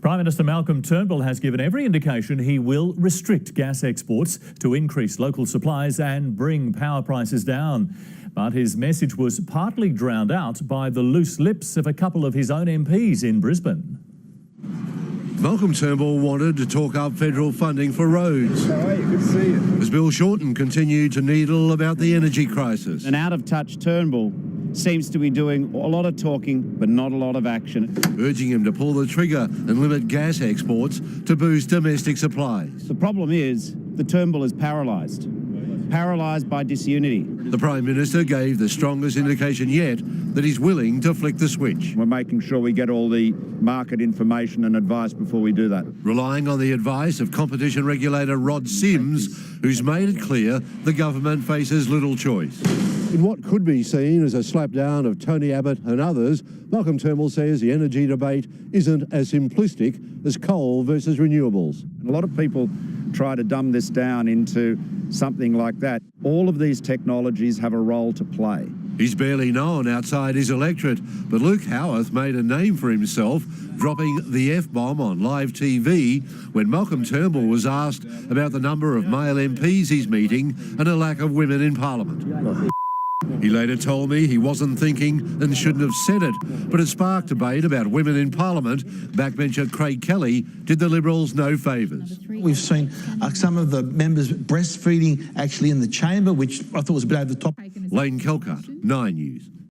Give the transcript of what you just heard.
Prime Minister Malcolm Turnbull has given every indication he will restrict gas exports to increase local supplies and bring power prices down. But his message was partly drowned out by the loose lips of a couple of his own MPs in Brisbane. Malcolm Turnbull wanted to talk up federal funding for roads. How are you? Good to see you. As Bill Shorten continued to needle about the energy crisis. An out-of-touch Turnbull seems to be doing a lot of talking but not a lot of action. Urging him to pull the trigger and limit gas exports to boost domestic supplies. The problem is the Turnbull is paralysed by disunity. The Prime Minister gave the strongest indication yet that he's willing to flick the switch. We're making sure we get all the market information and advice before we do that. Relying on the advice of competition regulator Rod Sims, who's made it clear the government faces little choice. In what could be seen as a slapdown of Tony Abbott and others, Malcolm Turnbull says the energy debate isn't as simplistic as coal versus renewables. A lot of people try to dumb this down into something like that. All of these technologies have a role to play. He's barely known outside his electorate, but Luke Howarth made a name for himself, dropping the F-bomb on live TV when Malcolm Turnbull was asked about the number of male MPs he's meeting and a lack of women in Parliament. He later told me he wasn't thinking and shouldn't have said it, but it sparked debate about women in Parliament. Backbencher Craig Kelly did the Liberals no favours. We've seen some of the members breastfeeding actually in the chamber, which I thought was a bit over the top. Lane Kelcutt, 9 News.